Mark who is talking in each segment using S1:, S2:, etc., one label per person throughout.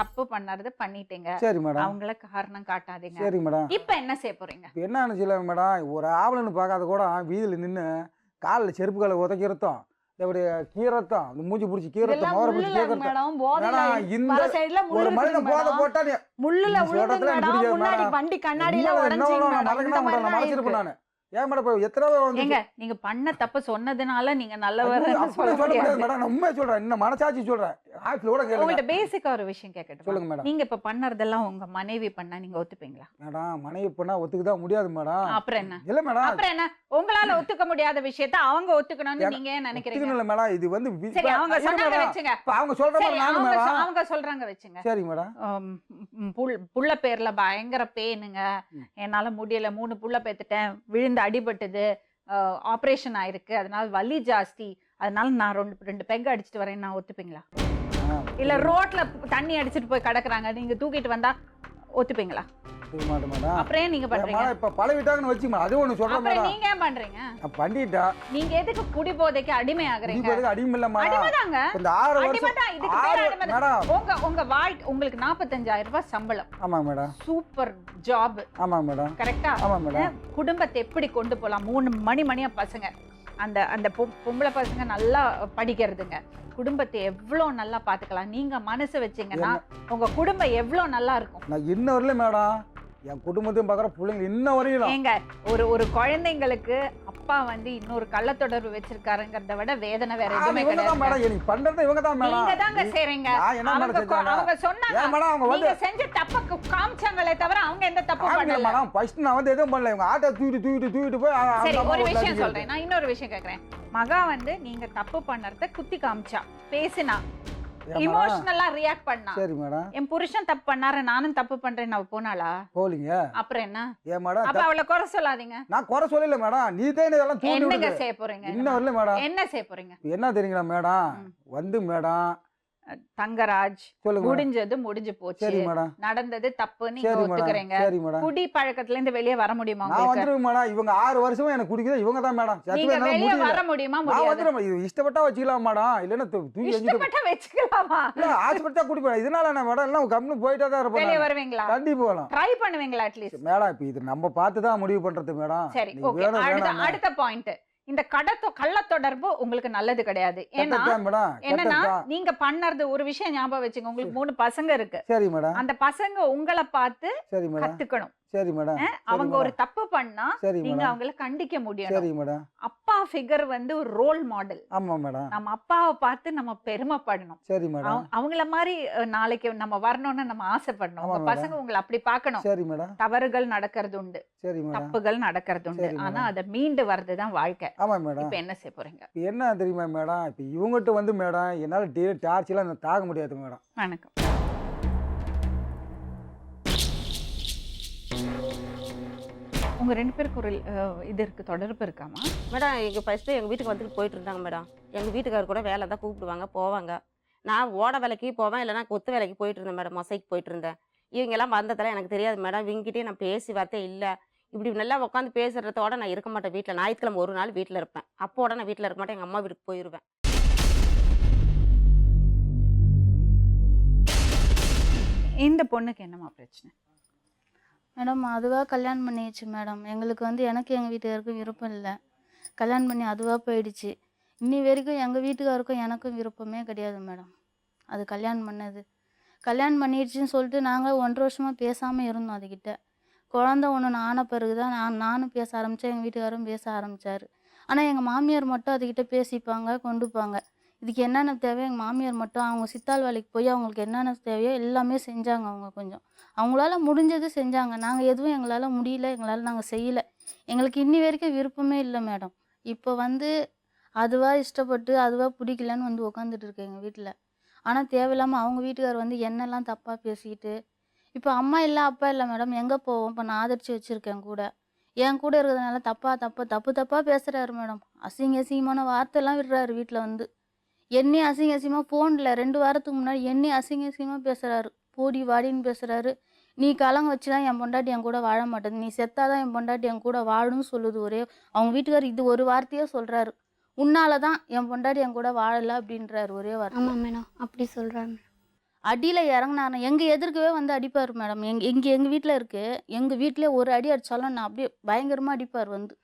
S1: தப்பு பண்ணறது பண்ணிட்டீங்க.
S2: சரி மேடம்.
S1: அவங்கள காரணம் காட்டாதீங்க.
S2: சரி மேடம்.
S1: இப்ப என்ன செய்ய போறீங்க?
S2: இப்ப என்ன நினைச்சல மேடம், ஒரு ஆவலன்னு பார்க்காத கூட வீதியில நின்னு கால்ல செருப்பு கால உதைக்கிறதும், இப்படி கீறத்தும், இந்த மூஞ்சி புடிச்சு கீறத்தும்,
S3: இதெல்லாம்
S2: முகர
S3: முள்ளுல
S2: புடிச்சு கேட்கறதும்.
S3: மேடம், போதையில
S2: மேடம், இந்த
S3: வர சைடுல முள்ளு
S2: ஒரு
S3: இருக்குதுங்க
S2: மனிதன் போதை
S3: மேடம்.
S2: போட்டா நீ
S3: முள்ளுல
S2: நீ
S3: விழுந்து
S2: சொல்றதுல எனக்கு
S3: மேடம்,
S2: பிடிக்காது
S3: முன்னாடி
S2: மேடம்.
S3: வண்டி கண்ணாடி
S2: உண்மையில
S3: எல்லாம்
S2: என்ன
S3: உடைஞ்சிங்க
S2: வேணாலும் நான்
S3: மேடம். இந்த
S2: மறக்க மாட்டேன்,
S3: மாதிரி
S2: நான் மறைச்சிருப்பேன்
S3: இருக்கு.
S2: நானு. ஏன் மேடம் இப்ப எத்தனை தடவை வந்து
S1: ஏங்க நீங்க பண்ண தப்பு சொன்னதுனால நீங்க
S2: ஐயோ,
S1: நல்லவர்னு
S2: அப்படி
S1: சொல்ல
S2: சொல்ல முடியாது
S1: முடியாது.
S2: மேடம். நான் உண்மையை சொல்றேன். இன்னும் மனசாட்சி சொல்றேன். ஆஃபீஸ்ல கூட கேளுங்க.
S1: உங்கள்ட்ட பேசிக்கா ஒரு விஷயம் கேட்கட்டுமா?
S2: சொல்லுங்க மேடம்.
S1: நீங்க இப்ப பண்ணறதெல்லாம் உங்க மனைவி பண்ணா நீங்க ஒத்துப்பீங்களா?
S2: மேடம், மனைவி பண்ணா ஒத்துக்கதான் முடியாது மேடம்.
S1: அப்புறம் என்ன?
S2: இல்ல மேடம்.
S1: அப்புறம் என்ன? உங்களால ஒத்துக்க முடியாத விஷயத்தை அவங்க ஒத்துக்கணும்னு நீங்க ஏன் நினைக்கிறீங்க?
S2: ஒத்துக்கணும் இல்ல மேடம். இது வந்து
S1: சரி அவங்க
S2: இரு
S1: சொன்னாங்க
S2: மேடம்.
S1: வெச்சுங்க.
S2: இப்ப அவங்க சொல்ற
S1: சரி
S2: மாதிரி நானும்
S1: அவங்க
S2: மேடம்.
S1: அவங்க சொல்றாங்க வெச்சுங்க.
S2: சரி மேடம்.
S1: புள்ள பேர்ல பயங்கர பேனுங்க, என்னால முடியல, 3 புள்ள பேத்துட்டேன், விழுந்து அடிபட்டது, ஆபரேஷன் ஆயிருக்கு, அதனால வலி ஜாஸ்தி, அதனால நான் ரெண்டு பெக் அடிச்சிட்டு வரேன், நான் ஒத்துப்பீங்களா? இல்ல ரோட்ல தண்ணி அடிச்சிட்டு போய் கிடக்குறாங்க, நீங்க தூக்கிட்டு வந்தா ஒத்துப்பீங்களா?
S2: ஒத்துக்க மாட்டேன் மேடம்.
S1: அப்புறம் ஏன் நீங்க பண்றீங்க?
S2: மேடம், இப்ப பழவிட்டாங்கன்னு வச்சுமா, அது ஒண்ணு சொல்றேன்
S1: அப்புறம்
S2: மேடம்.
S1: நீங்க ஏன் பண்றீங்க?
S2: நான் பண்ணிட்டா
S1: நீங்க எதுக்கு குடி போதைக்கு அடிமை ஆகுறீங்க?
S2: இப்போதைக்கு அடிமை இல்ல மேடம்.
S1: அடிமைதாங்க.
S2: இந்த 6 வருஷம்
S1: அடிமைதான், இதுக்கு பேர்
S2: 6
S1: அடிமைதான்.
S2: மேடம்.
S1: உங்க வாழ்க்கை உங்களுக்கு 45,000 ரூபாய் சம்பளம்,
S2: ஆமாங்க மேடம்.
S1: சூப்பர் ஜாப்,
S2: ஆமாங்க மேடம்.
S1: கரெக்டா?
S2: ஆமாங்க மேடம்.
S1: குடும்பத்தை எப்படி கொண்டு போலாம்? 3 மணியா பசங்க, அந்த அந்த பொம்பளை பசங்க நல்லா படிக்கிறதுங்க, குடும்பத்தை எவ்வளவு நல்லா பாத்துக்கலாம். நீங்க மனசு வச்சீங்கன்னா உங்க குடும்பம் எவ்வளவு நல்லா இருக்கும்.
S2: நான் இன்ன வரல மேடம், என் குடும்பத்தையும் பாக்குற பிள்ளைங்க இன்ன வரையிலும்
S1: ஏங்க ஒரு குழந்தைங்களுக்கு அப்பா வந்து இன்னொரு கள்ளத்தொடர்பு வச்சிருக்காருங்கிறத விட வேதனை வேற எதுவுமே
S2: இவங்க தான்
S1: கிடையாது.
S2: மேடம். எனக்கு பண்றது இவங்க தான் மேடம்.
S1: நீங்க தாங்க செய்றீங்க.
S2: நான் என்ன மேடம் செஞ்சாங்க?
S1: அவங்க சொன்னாங்க
S2: ஏன் மேடம் அவங்க வந்து
S1: நீங்க செஞ்ச தப்புக்கு காமிச்சாங்களே தவிர அவங்க எந்த தப்பு
S2: காமிக்கல
S1: பண்ணல.
S2: மேடம். ஃபர்ஸ்ட் நான் வந்து எதுவும் பண்ணல. இவங்க ஆட்டோ தூக்கிட்டு போய்
S1: சரி
S2: அந்த
S1: ஒரு
S2: அம்மா
S1: விஷயம்
S2: வீட்டுல
S1: சொல்றேன், நான் இன்னொரு விஷயம் கேக்குறேன். மகா வந்து நீங்க தப்பு பண்ணறத குத்தி காமிச்சா, பேசினா,
S2: ஏன் மேடம்?
S1: இமோஷனலா ரியாக்ட் பண்ணா,
S2: சரி மேடம்.
S1: என் புருஷன் தப்பு பண்ணாரு நானும் தப்பு பண்றேன்னு அவ போனாளா?
S2: போலிங்க.
S1: அப்புறம் என்ன?
S2: ஏன் மேடம்?
S1: அப்ப அவளை குறை சொல்லாதீங்க.
S2: நான் குறை சொல்லல மேடம். நீ தான் இதெல்லாம் தூண்டி
S1: என்னங்க
S2: விடுது.
S1: செய்ய போறீங்க?
S2: இன்ன வரல மேடம்.
S1: என்ன செய்ய போறீங்க?
S2: என்ன தெரியுங்களா மேடம், வந்து மேடம்
S1: தங்கராஜ்,
S2: சொல்லுங்க மேடம்.
S1: முடிஞ்சது முடிஞ்சு போச்சு,
S2: சரி மேடம்.
S1: நடந்தது தப்பு, நீங்க
S2: சரி மேடம்.
S1: ஒத்துக்கிறீங்க.
S2: சரி மேடம்.
S1: குடி பழக்கத்துல இருந்து வெளியே வர முடியுமா
S2: நான்
S1: உங்களுக்கு?
S2: வந்துருவேன் மேடம். இவங்க 6 வருஷமா எனக்கு குடிக்குது இவங்க தான் மேடம்.
S1: நீங்க
S2: சத்தியமா என்னால
S1: வெளியே
S2: முடியல.
S1: வர முடியுமா?
S2: நான்
S1: முடியாது.
S2: வந்துடுறேன். இது இஷ்டப்பட்டா வச்சுக்கலாம் மேடம். இல்லைன்னா தூக்கி எஞ்சிட்டு
S1: இஷ்டப்பட்ட வச்சுக்கலாமா?
S2: இல்ல ஆஸ்பத்திரியா குடிப்பேன். இதனால என்ன மேடம், எல்லாம் கம்முன்னு போயிட்டே தான் இருப்பேன்
S1: வெளியே
S2: நான்.
S1: வருவீங்களா?
S2: கண்டிப்பா போகலாம்
S1: ட்ரை பண்ணுவீங்களா அட்லீஸ்ட்?
S2: மேடம். இப்ப இது நம்ம பார்த்து தான் முடிவு பண்றது மேடம்.
S1: சரி
S2: நீங்க
S1: ஓகே.
S2: வேணும் வேணாம்
S1: அடுத்த பாயிண்ட், இந்த கள்ள தொடர்பு உங்களுக்கு நல்லது கிடையாது. ஏன்னா
S2: மேடம்.
S1: என்னன்னா
S2: கெட்டதுதான்.
S1: நீங்க பண்ணறது ஒரு விஷயம் ஞாபகம் வச்சுங்க, உங்களுக்கு 3 பசங்க இருக்கு.
S2: சரி மேடம்.
S1: அந்த பசங்க உங்களை பார்த்து
S2: சரி மேடம்.
S1: கத்துக்கணும்.
S2: சரி மேடம்.
S1: அவங்க ஒரு தப்பு பண்ணா
S2: சரி
S1: நீங்க
S2: மேடம்.
S1: அவங்கள கண்டிக்க முடியணும்.
S2: சரி மேடம்.
S1: அப்பா ஃபிகர் வந்து ஒரு ரோல் மாடல்.
S2: ஆமா மேடம்.
S1: நம்ம அப்பாவை பார்த்து நம்ம பெருமைப்படணும்.
S2: சரி மேடம்.
S1: அவங்கள மாதிரி நாளைக்கு நம்ம வரணும்னு நம்ம ஆசைப்படணும். உங்க
S2: ஆமா
S1: பசங்க உங்களை அப்படி பார்க்கணும்.
S2: சரி மேடம்.
S1: தவறுகள் நடக்கிறது உண்டு,
S2: சரி மேடம்.
S1: தப்புகள் நடக்கிறது உண்டு,
S2: சரி
S1: ஆனா அதை மீண்டு வர்றதுதான் வாழ்க்கை.
S2: ஆமா மேடம்.
S1: இப்ப என்ன செய்ய போறீங்க?
S2: இப்ப என்ன தெரியுமா மேடம், இப்ப இவங்ககிட்ட வந்து மேடம் என்னால டார்ச்செல்லாம் தாங்க முடியாது மேடம்.
S1: வணக்கம். உங்க 2 பேருக்கு ஒரு இது இருக்கு, தொடர்பு இருக்காமா?
S4: மேடம் ஃபஸ்ட்டு எங்கள் வீட்டுக்கு வந்துட்டு போயிட்டு இருந்தாங்க மேடம். எங்கள் வீட்டுக்காரர் கூட வேலை தான் கூப்பிடுவாங்க, போவாங்க. நான் ஓட வேலைக்கு போவேன், இல்லைனா கொத்து வேலைக்கு போயிட்டு இருந்தேன் மேடம். மொசைக்கு போயிட்டு இருந்தேன். இவங்கெல்லாம் வந்ததெல்லாம் எனக்கு தெரியாது மேடம். இவங்ககிட்டயே நான் பேசி வார்த்தை இல்லை. இப்படி நல்லா உட்காந்து பேசுறதோட நான் இருக்க மாட்டேன் வீட்டில். ஞாயிற்றுக்கிழமை ஒரு நாள் வீட்டில் இருப்பேன். அப்போட நான் வீட்டில் இருக்க மாட்டேன், எங்கள் அம்மா வீட்டுக்கு போயிடுவேன்.
S1: இந்த பொண்ணுக்கு என்னமா பிரச்சனை?
S5: மேடம் அதுவாக கல்யாணம் பண்ணிடுச்சு மேடம். எங்களுக்கு வந்து எனக்கு எங்கள் வீட்டுக்காருக்கும் விருப்பம் இல்லை. கல்யாணம் பண்ணி அதுவாக போயிடுச்சு. இன்னி வரைக்கும் எங்கள் வீட்டுக்காருக்கும் எனக்கும் விருப்பமே கிடையாது மேடம். அது கல்யாணம் பண்ணது கல்யாணம் பண்ணிடுச்சுன்னு சொல்லிட்டு நாங்கள் 1.5 வருஷமாக பேசாமல் இருந்தோம் அதுக்கிட்ட. குழந்த ஒன்று ஆன பிறகு தான் நானும் பேச ஆரம்பித்தேன், எங்கள் வீட்டுக்காரும் பேச ஆரம்பித்தார். ஆனால் எங்கள் மாமியார் மட்டும் அதுக்கிட்ட பேசிப்பாங்க, கொண்டுப்பாங்க. இதுக்கு என்னென்ன தேவையோ எங்கள் மாமியார் மட்டும் அவங்க சித்தாள் வேலைக்கு போய் அவங்களுக்கு என்னென்ன தேவையோ எல்லாமே செஞ்சாங்க. அவங்க கொஞ்சம் அவங்களால முடிஞ்சது செஞ்சாங்க. நாங்கள் எதுவும் எங்களால் முடியல, எங்களால் நாங்கள் செய்யலை. எங்களுக்கு இன்னி வரைக்கும் விருப்பமே இல்லை மேடம். இப்போ வந்து அதுவாக இஷ்டப்பட்டு அதுவாக பிடிக்கலன்னு வந்து உட்காந்துட்டு இருக்கு எங்கள் வீட்டில். ஆனால் தேவையில்லாமல் அவங்க வீட்டுக்கார் வந்து என்னெல்லாம் தப்பாக பேசிக்கிட்டு, இப்போ அம்மா இல்லை அப்பா இல்லை மேடம், எங்கே போவோம்? இப்போ நான் ஆதரித்து வச்சுருக்கேன் கூட. என் கூட இருக்கிறதுனால தப்பாக பேசுகிறாரு மேடம். அசிங்கமான வார்த்தைலாம் விடுறாரு வீட்டில் வந்து. என்னையும் அசிங்கமாக ஃபோனில் 2 வாரத்துக்கு முன்னாடி என்னையும் அசிங்கமாக பேசுகிறாரு. போடி வாடின்னு பேசுகிறாரு. நீ கலங்க வச்சு தான் என் பொண்டாட்டி என் கூட வாழ மாட்டேது, நீ செத்தாதான் என் பொண்டாட்டி என் கூட வாழணும்னு சொல்லுது. அவங்க வீட்டுக்கார் இது ஒரு வார்த்தையே சொல்கிறாரு. உன்னால தான் என் பொண்டாட்டி என் கூட வாழலை அப்படின்றாரு ஒரே வார்த்தை.
S6: ஆமாம் மேடம், அப்படி சொல்கிறாங்க.
S5: அடியில் இறங்கினாரு எங்கள் எதிர்க்கவே வந்து அடிப்பார் மேடம். எங்கள் வீட்டில் இருக்குது. எங்கள் வீட்டிலே ஒரு அடி அடித்தாலும் நான் அப்படியே பயங்கரமாக அடிப்பார் வந்து.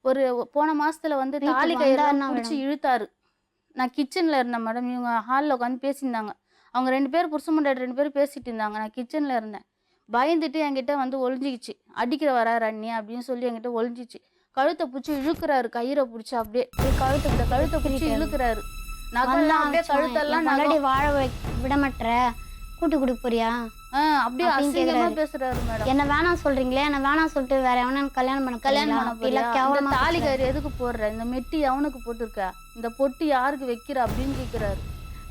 S5: ஒரு போன மாதத்தில் வந்து
S3: வீட்டுக்கு
S5: தாலி கயிறுலாம்
S3: வந்தாருன்னா
S5: பிடிச்சி இழுத்தாரு. நான் கிச்சனில் இருந்தேன் மேடம். இவங்க ஹாலில் உட்காந்து பேசியிருந்தாங்க. அவங்க 2 பேர் புருஷன் பொண்டாட்டி 2 பேரும் பேசிகிட்டு இருந்தாங்க. நான் கிச்சனில் இருந்தேன். பயந்துட்டு என்கிட்ட வந்து ஒளிஞ்சிக்கிச்சு. அடிக்கிற வராரு அண்ணி அப்படின்னு சொல்லி என்கிட்ட ஒளிஞ்சிச்சு. கழுத்தை பிடிச்சி இழுக்கிறாரு, கயிறை பிடிச்சி அப்படியே கழுத்தை பிடிச்சி இழுக்கிறாரு. நகெல்லாம் அப்படியே கழுத்தெல்லாம்
S3: முன்னாடி வாழ விட மாட்டேற, கூட்டி கொடுக்க போறியா
S5: அப்படியே
S3: அப்படின்னு
S5: அசிங்கமா
S3: கேக்குறாரு.
S5: பேசுறாரு மேடம்.
S3: என்ன வேணாம் சொல்றீங்களே, என்ன வேணாம் சொல்லிட்டு வேற எவனா கல்யாணம் பண்ண
S5: கல்யாணம் பண்ண
S3: போறீங்களா? இல்ல
S5: போறியா? இந்த
S3: கேவலமா
S5: தாலி
S3: பேசுறாரு.
S5: கயிறு எதுக்கு போடுற? இந்த மெட்டி அவனுக்கு போட்டிருக்க? இந்த பொட்டு யாருக்கு வைக்கிற அப்படின்னு கேக்குறாரு.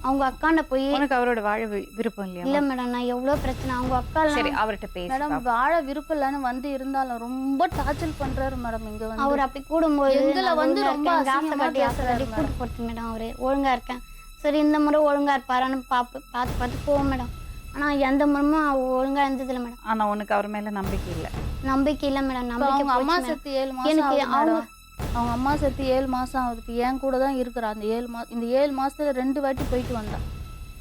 S3: அவங்க அக்காண்ட போய்
S1: உனக்கு அவரோட வாழ விருப்பம்
S3: இல்ல
S1: இல்லையா?
S3: மேடம், நான் எவ்வளவு பிரச்சனை அவங்க அக்கா
S1: சரி, அவர்கிட்ட பேசி
S5: மேடம்
S1: பாப்போம்.
S5: வாழ விருப்பம் இல்லைன்னு வந்து இருந்தாலும் ரொம்ப டார்ச்சர் பண்றாரு மேடம். இங்க வந்து
S3: அவர் அப்படி கூடும்போது
S5: எங்களை
S3: நான்
S5: வந்து
S3: ஒழுங்கா
S5: ரொம்ப
S3: இருக்கேன், ஆசை
S5: அசிங்கமா
S3: காட்டி
S5: பேசுறாரு
S3: கூட்டு போறது மேடம். அவரு ஒழுங்கா இருக்கேன், சரி இந்த முறை ஒழுங்கா இருப்பாரான்னு பார்த்து போவோம் மேடம். ஆனா எந்த முறையும் ஒழுங்கா இருந்ததில்ல மேடம்.
S1: ஆனா உனக்கு அவர் மேல நம்பிக்கை இல்ல.
S3: நம்பிக்கை இல்ல மேடம்.
S5: இப்ப
S3: நம்பிக்கை
S5: அவங்க அம்மா
S3: போச்சு madam.
S5: செத்து 7 மாசம்
S3: எனக்கு
S5: ஆகுது
S3: அவங்க
S5: மேடம். அவங்க அம்மா செத்து 7 மாசம் ஆகுது. இப்போ என் கூட தான் இருக்கிறா. அந்த 7 மாசம் இந்த 7 மாசத்துல 2 வாட்டி போயிட்டு வந்தான்.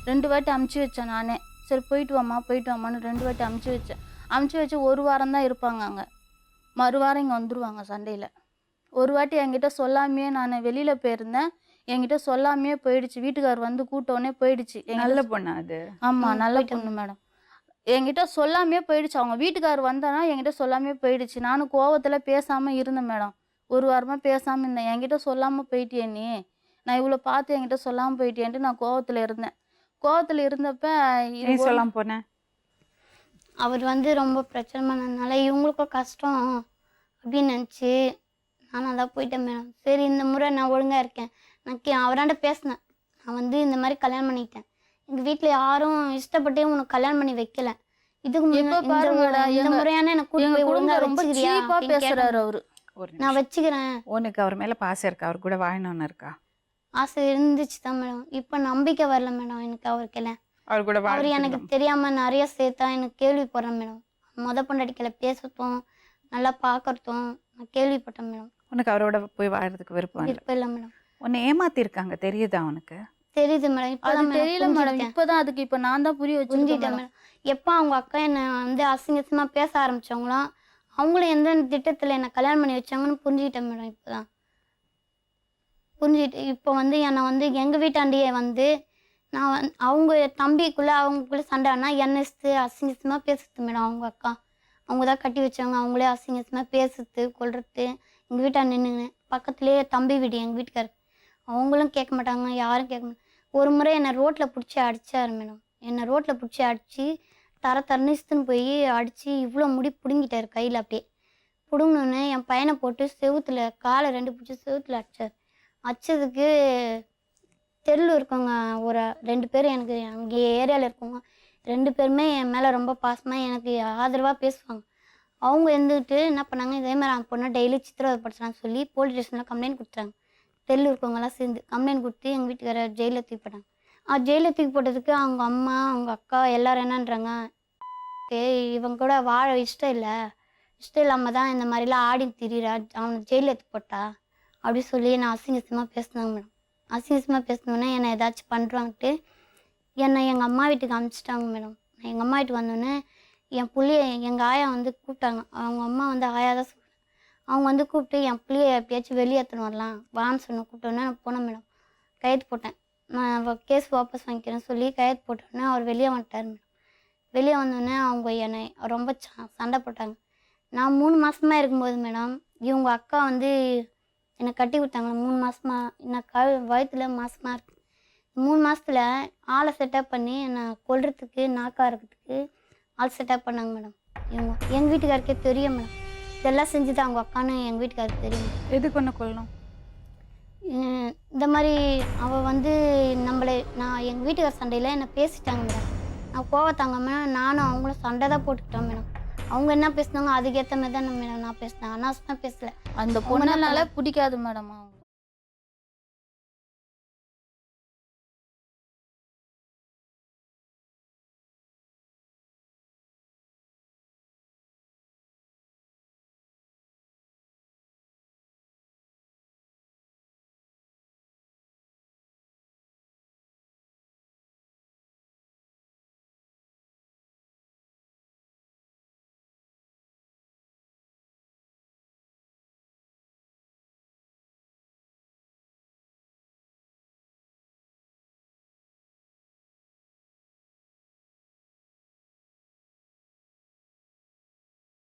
S5: 2 வாட்டி அமுச்சு வச்சேன் நானே. சரி போயிட்டு வாமான்னு 2 வாட்டி அமுச்சு வச்சேன். அமுச்சு வச்சு 1 வாரம் தான் இருப்பாங்க அங்கே. மறுவாரம் இங்கே வந்துடுவாங்க சண்டையில். ஒரு வாட்டி என்கிட்ட சொல்லாமையே நான் வெளியில் போயிருந்தேன். என்கிட்ட சொல்லாமையே போயிடுச்சு. வீட்டுக்கார் வந்து கூட்டோடனே போயிடுச்சு.
S1: நல்ல பொண்ணு அது.
S5: ஆமாம் நல்ல பொண்ணு மேடம். என்கிட்ட சொல்லாமையே போயிடுச்சு. அவங்க வீட்டுக்கார் வந்தானா என்கிட்ட சொல்லாமையே போயிடுச்சு. நானும் கோவத்தில் பேசாமல் இருந்தேன் மேடம். 1 வாரமாக பேசாமல் இருந்தேன். என்கிட்ட சொல்லாமல் போயிட்டியே நீ, நான் இவ்வளோ பார்த்து என்கிட்ட சொல்லாமல் போயிட்டியேன்ட்டு நான் கோவத்தில் இருந்தேன். கோவத்தில் இருந்தப்ப
S1: நீ சொல்லாம போன?
S3: அவர் வந்து ரொம்ப பிரச்சனை பண்ணதுனால இவங்களுக்கும் கஷ்டம் அப்படின்னு நினச்சி நானும் அதான் போயிட்டேன் மேடம். சரி இந்த முறை நான் ஒழுங்கா இருக்கேன். நான் அவராண்ட பேசினேன். நான் வந்து இந்த மாதிரி கல்யாணம் பண்ணிக்கிட்டேன். எங்கள் வீட்டில் யாரும் இஷ்டப்பட்டே உனக்கு கல்யாணம் பண்ணி வைக்கல. இதுக்கு
S5: எப்ப பாருங்கடா,
S3: இந்த முறையான எனக்கு கூட்டி
S5: எங்க
S3: போய் ஒழுங்கா
S5: குடும்பம் ரொம்ப
S3: வச்சுக்கிறியா
S5: சீப்பா
S3: அப்படின்னு
S5: பேசுறாரு
S3: கேட்டேன்.
S5: அவரு.
S1: ஒரு
S3: நான்
S1: நிமிஷம்.
S3: வச்சுக்கிறேன்.
S1: உனக்கு அவர் மேல பாசம் இருக்கா? அவர் கூட வாழணும்னு இருக்கா?
S3: ஆசை இருந்துச்சு தான் மேடம். இப்போ நம்பிக்கை வரல மேடம் எனக்கு அவருக்கெல்லாம்.
S1: அவர் கூட
S3: அவர் எனக்கு
S1: வாழ
S3: தெரியாம நிறைய சேர்த்தா எனக்கு கேள்விப்படுறேன் மேடம். பொண்டாட்டிகளை பேசட்டும், நல்லா பார்க்கறதும் நான் கேள்விப்பட்டேன் மேடம்.
S1: உனக்கு அவரோட போய் வாழறதுக்கு விருப்பம் இல்லை.
S3: விருப்பம் இல்லை மேடம்.
S1: உன்னை ஏமாத்தி இருக்காங்க, தெரியுதா உனக்கு?
S3: தெரியுது மேடம்.
S5: அது
S3: இப்போதான்
S5: தெரியல மேடம். இப்பதான் அதுக்கு இப்ப நான் தான் புரிய
S3: புரிஞ்சுட்டேன்
S5: வச்சுட்டேன்
S3: மேடம். எப்போ அவங்க அக்கா என்னை வந்து அசிங்கசமாக பேச ஆரம்பிச்சாங்களோ அவங்களும் எந்த திட்டத்தில் என்னை கல்யாணம் பண்ணி வச்சாங்கன்னு புரிஞ்சுக்கிட்டேன் மேடம். இப்போதான் புரிஞ்சுக்கிட்டு இப்போ வந்து என்னை வந்து எங்கள் வீட்டாண்டியே வந்து நான் அவங்க அவங்களுக்குள்ளே சண்டைனா என்னை அசிங்கசமாக பேசுறது மேடம். அவங்க அக்கா அவங்க தான் கட்டி வச்சாங்க. அவங்களே அசிங்கசமாக பேசுறது கொள்றது. எங்கள் வீட்டாண்ட நின்று பக்கத்துலேயே தம்பி வீடு எங்கள் வீட்டுக்கார். அவங்களும் கேட்க மாட்டாங்க, யாரும் கேட்க மாட்டாங்க. ஒரு முறை என்னை ரோட்டில் பிடிச்சி அடித்தார் மேடம். என்னை ரோட்டில் பிடிச்சி அடித்து தரணிச்சுன்னு போய் அடித்து இவ்வளோ முடி பிடுங்கிட்டார் கையில். அப்படியே பிடுங்கினோன்னே என் பையனை போட்டு செவுத்தில் காலை 2 பிடிச்சி செவுத்தில் அடித்தார். அடித்ததுக்கு தெருவில் இருக்கவங்க ஒரு 2 பேர் எனக்கு அங்கே ஏரியாவில் இருக்கவங்க 2 பேருமே என் மேலே ரொம்ப பாசமாக எனக்கு ஆதரவாக பேசுவாங்க. அவங்க இருந்துக்கிட்டு என்ன பண்ணாங்க, இதே மாதிரி அந்த பொண்ணை டெய்லி சித்திரவதைப்படுத்துறான்னு சொல்லி போலீஸ் ஸ்டேஷனில் கம்ப்ளைண்ட் கொடுத்துட்டாங்க. தெருவில் இருக்கவங்கலாம் சேர்ந்து கம்ப்ளைண்ட் கொடுத்து எங்கள் வீட்டுக்கார ஜெயிலில் தூக்கி போட்டாங்க. ஜெயிலில் தூக்கி போட்டதுக்கு அவங்க அம்மா அவங்க அக்கா எல்லோரும் என்னன்றாங்க, இவங்க கூட வாழ இஷ்டம் இல்லாமல் தான் இந்த மாதிரிலாம் ஆடி திரியிறா, அவனை ஜெயிலில் தூக்கி போட்டா அப்படி சொல்லி நான் அசிங்கசமாக பேசினாங்க மேடம். அசிங்கசமாக பேசினோன்னே என்னை ஏதாச்சும் பண்ணுறான்ட்டு என்னை எங்கள் அம்மா வீட்டுக்கு அனுப்பிச்சிட்டாங்க மேடம். நான் எங்கள் அம்மா வீட்டுக்கு வந்தோடனே என் புள்ளைய எங்கள் ஆயா வந்து கூப்பிட்டாங்க. அவங்க அம்மா வந்து ஆயா தான் சொல்கிறாங்க. அவங்க வந்து கூப்பிட்டு என் பிள்ளைய எப்படியாச்சும் வெளியேற்றணும் வரலாம் வான்னு சொன்ன கூப்பிட்டோன்னே நான் போனேன் மேடம். கையெழுத்து போட்டேன். நான் கேஸ் வாபஸ் வாங்கிக்கிறேன்னு சொல்லி கையெழுத்து போட்டோன்னே அவர் வெளியே வந்துட்டார் மேடம். வெளியே வந்தோடனே அவங்க என்னை ரொம்ப சண்டை போட்டாங்க. நான் 3 மாதமாக இருக்கும்போது மேடம் இவங்க அக்கா வந்து என்னை கட்டி விட்டாங்க. 3 மாதமா நான் வயிற்றுல மாசமாக இருக்கு. 3 மாதத்துல ஆளை செட்டப் பண்ணி என்னை கொல்றதுக்கு நாக்கா இருக்கிறதுக்கு ஆள் செட்டப் பண்ணாங்க மேடம். இவங்க எங்கள் வீட்டுக்காருக்கே தெரியும் மேடம். இதெல்லாம் செஞ்சது அவங்க அக்கான்னு எங்கள் வீட்டுக்காருக்கு தெரியும்.
S1: எதுக்கு ஒன்று கொள்ளணும்?
S3: இந்த மாதிரி அவள் வந்து நான் எங்கள் வீட்டுக்கார சண்டையில் என்னை பேசிட்டாங்க மேடம். நான் கோவத்தாங்காமல் நானும் அவங்களும் சண்டை தான் போட்டுக்கிட்டோம் மேடம். அவங்க என்ன பேசினாங்க அதுக்கேற்ற மாதிரி தான் மேடம் நான் பேசினேன். அனாவசியமாக பேசலை.
S5: அந்த பொண்ணால பிடிக்காது மேடம். அவங்க